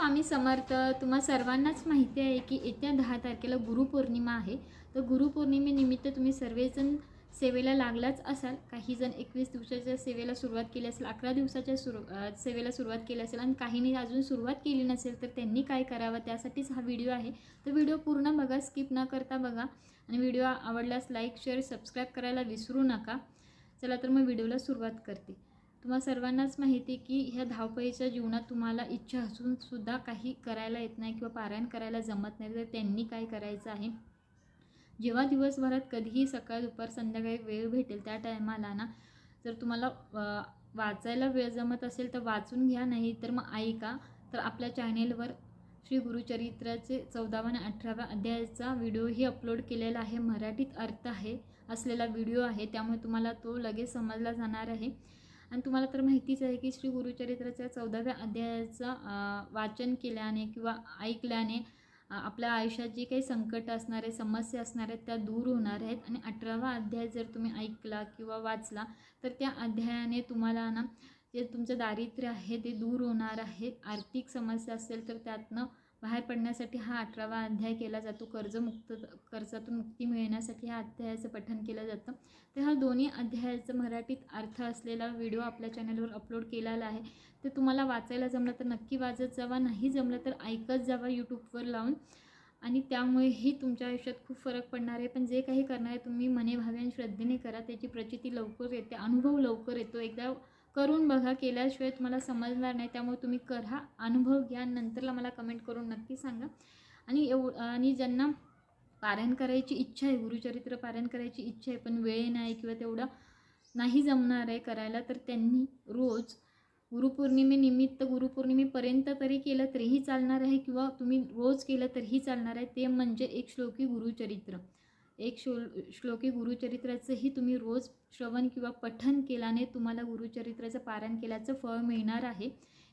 स्वामी समर्थ. तुम्हा सर्वांनाच माहिती आहे की येत्या 10 तारखेला गुरुपौर्णिमा आहे. तर गुरुपौर्णिमेनिमित्त तुम्ही सर्वजण सेवेला लागलाच असाल. काही जण 21 दिवसाच्या सेवेला सुरुवात केली असेल, 11 दिवसाच्या सेवेला सुरुवात केली असेल आणि काहींनी अजून सुरुवात केली नसेल, तर त्यांनी काय करावं त्यासाठीच हा व्हिडिओ आहे. तर व्हिडिओ पूर्ण बघा, स्किप न करता बघा आणि व्हिडिओ आवडल्यास लाईक, शेअर, सबस्क्राईब करायला विसरू नका. चला तर मग व्हिडिओला सुरुवात करते. तुम्हा सर्वांनाच माहिती आहे की ह्या धावपळीच्या जीवनात तुम्हाला इच्छा असून सुद्धा काही करायला येत नाही किंवा पारायण करायला जमत नाही, तर त्यांनी काय करायचं आहे, जेव्हा दिवसभरात कधीही सकाळ दुपार संध्याकाळी वेळ भेटेल त्या टायमाला ना, जर तुम्हाला वाचायला वेळ जमत असेल तर वाचून घ्या, नाही तर मग ऐका. तर आपल्या चॅनेलवर श्री गुरुचरित्राचे 14व्या आणि 18व्या अध्यायाचा व्हिडिओही अपलोड केलेला आहे. मराठीत अर्थ आहे असलेला व्हिडिओ आहे, त्यामुळे तुम्हाला तो लगेच समजला जाणार आहे. आणि तुम्हाला तर माहितीच आहे की श्री गुरुचरित्राच्या 14व्या अध्यायाचा वाचन केल्याने किंवा ऐकल्याने आपल्या आयुष्यात जी काही संकट असणार आहे, समस्या असणार आहेत, त्या दूर होणार आहेत. आणि 18वा अध्याय जर तुम्ही ऐकला किंवा वाचला तर त्या अध्यायाने तुम्हाला ना जे तुमचं दारिद्र्य आहे ते दूर होणार आहे. आर्थिक समस्या असेल तर त्यातनं बाहेर पडण्यासाठी हा 18वा अध्याय केला जातो. कर्जातून मुक्ती मिळण्यासाठी ह्या अध्यायाचं पठण केलं जातं. तर हा दोन्ही अध्यायाचं मराठीत अर्थ असलेला व्हिडिओ आपल्या चॅनलवर अपलोड केलेला आहे. ते तुम्हाला वाचायला जमलं तर नक्की वाचत जावा, नाही जमलं तर ऐकत जावा यूट्यूबवर लावून. आणि त्यामुळेही तुमच्या आयुष्यात खूप फरक पडणार आहे. पण जे काही करणार आहे तुम्ही मनेभावे आणि श्रद्धेने करा, त्याची प्रचिती लवकर येते, अनुभव लवकर येतो. एकदा करून बघा, केल्याशिवाय तुम्हाला समजणार नाही. त्यामुळे तुम्ही करा, अनुभव घ्या, नंतरला मला कमेंट करून नक्की सांगा. आणि ज्यांना पारायण करायची इच्छा आहे, गुरुचरित्र पारायण करायची इच्छा आहे पण वेळ नाही किंवा तेवढं नाही जमणार आहे करायला, तर त्यांनी रोज गुरुपौर्णिमेनिमित्त गुरुपौर्णिमेपर्यंत तरी केलं तरीही चालणार आहे किंवा तुम्ही रोज केलं तरीही चालणार आहे. ते म्हणजे एक श्लोकी गुरुचरित्र. श्लोकी गुरुचरित्राचंही तुम्ही रोज श्रवण किंवा पठण केल्याने तुम्हाला गुरुचरित्राचं पारायण केल्याचं फळ मिळणार आहे.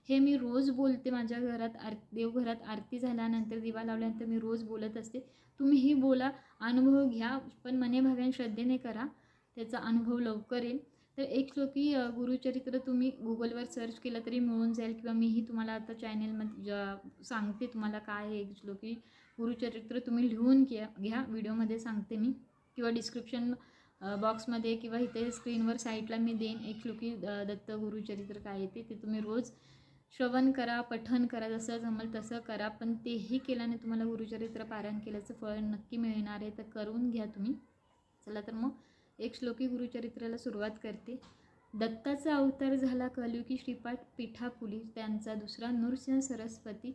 हे मी रोज बोलते माझ्या घरात देवघरात आरती झाल्यानंतर, दिवा लावल्यानंतर मी रोज बोलत असते. तुम्हीही बोला, अनुभव घ्या, पण मनेभावे श्रद्धेने करा, त्याचा अनुभव लवकर येईल. तर एक श्लोकी गुरुचरित्र तुम्ही गुगलवर सर्च केलं तरी मिळून जाईल किंवा मीही तुम्हाला आता चॅनेलमध्ये सांगते तुम्हाला काय आहे एक श्लोकी गुरुचरित्र. तुम्ही लिहून घ्या, व्हिडिओमध्ये सांगते मी किंवा डिस्क्रिप्शन बॉक्समध्ये किंवा इथे स्क्रीनवर साईडला मी देईन. एक श्लोकी दत्त गुरुचरित्र काय येते ते तुम्ही रोज श्रवण करा, पठण करा, जसं जमेल तसं करा. पण तेही केल्याने तुम्हाला गुरुचरित्र पारायण केल्याचं फळ नक्की मिळणार आहे, तर करून घ्या तुम्ही. चला तर मग एक श्लोकी गुरुचरित्राला सुरुवात करते. दत्ताचा अवतार झाला कलयुगी श्रीपाद पीठापुली, त्यांचा दुसरा नृसिंह सरस्वती,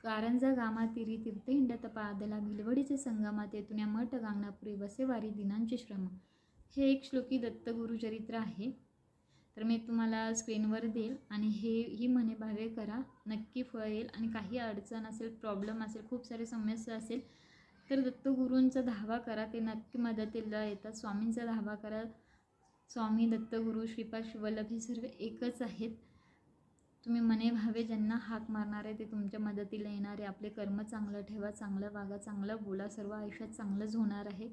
कारंजा गामातीरी तीर्थहिंडत पादला, भिलवडीचे संगमात येथून या मठ गांगणापुरी वसेवारी दिनांचे श्रम. हे एक श्लोकी दत्त गुरुचरित्र आहे. तर मी तुम्हाला स्क्रीनवर देईल आणि ही मनेभावे करा, नक्की फळ येईल. आणि काही अडचण असेल, प्रॉब्लेम असेल, खूप सारे समस्या असेल तर दत्तगुरूंचा धावा करा, ते नक्की मदतीला येतात. स्वामींचा धावा करा. स्वामी, दत्तगुरू, श्रीपाद, शिवल्लभ हे सर्व एकच आहेत. तुम्ही मनेभावे ज्यांना हाक मारणार आहे ते तुमच्या मदतीला येणार आहे. आपले कर्म चांगलं ठेवा, चांगलं वागा, चांगलं बोला, सर्व आयुष्यात चांगलंच होणार आहे.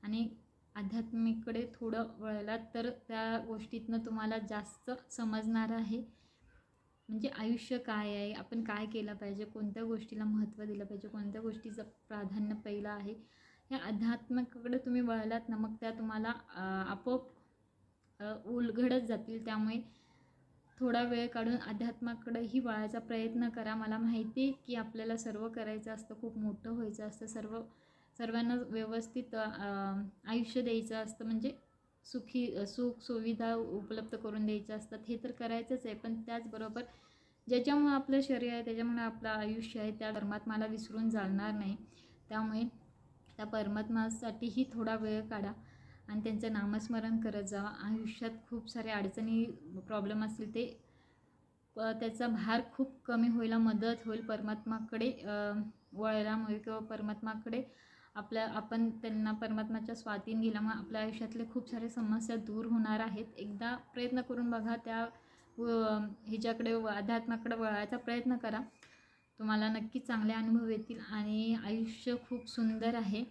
आणि आध्यात्मिकडे थोडं वळलात तर त्या गोष्टीतनं तुम्हाला जास्त समजणार आहे. म्हणजे आयुष्य काय आहे, आपण काय केलं पाहिजे, कोणत्या गोष्टीला महत्त्व दिलं पाहिजे, कोणत्या गोष्टीचं प्राधान्य पहिलं आहे. या अध्यात्माकडे तुम्ही वळलात ना, मग त्या तुम्हाला आपोआप उलगडत जातील. त्यामुळे थोडा वेळ काढून अध्यात्माकडेही वळायचा प्रयत्न करा. मला माहिती आहे की आपल्याला सर्व करायचं असतं, खूप मोठं व्हायचं असतं, सर्वांना व्यवस्थित आयुष्य द्यायचं असतं, म्हणजे सुख सुविधा उपलब्ध करून द्यायच्या असतात. हे तर करायचंच आहे, पण त्याचबरोबर ज्याच्यामुळे आपलं शरीर आहे, त्याच्यामुळे आपलं आयुष्य आहे, त्या परमात्म्याला विसरून चालणार नाही. त्यामुळे त्या परमात्म्यासाठीही थोडा वेळ काढा आणि त्यांचं नामस्मरण करत जावा. आयुष्यात खूप सारे अडचणी, प्रॉब्लेम असतील ते त्याचा भार खूप कमी व्हायला मदत होईल. परमात्म्याकडे वळल्यामुळे किंवा परमात्म्याकडे आपण त्यांना परमात्म्याच्या स्वाधीन गेल्यामुळे आपल्या आयुष्यातले खूप सारे समस्या दूर होणार आहेत. एकदा प्रयत्न करून बघा, त्या ह्याच्याकडे अध्यात्माकडे वळायचा प्रयत्न करा. तुम्हाला नक्की चांगले अनुभव येतील आणि आयुष्य खूप सुंदर आहे.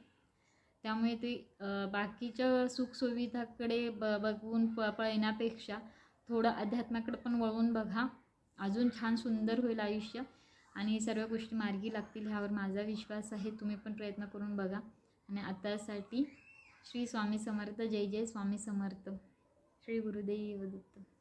त्यामुळे ते बाकीच्या सुखसुविधाकडे बघून पळण्यापेक्षा थोडं अध्यात्माकडे पण वळून बघा, अजून छान सुंदर होईल आयुष्य. आणि सर्व गोष्टी मार्गी लागतील ह्यावर माझा विश्वास आहे. तुम्ही पण प्रयत्न करून बघा. आणि आतासाठी श्री स्वामी समर्थ. जय जय स्वामी समर्थ. श्री गुरुदेव दत्त.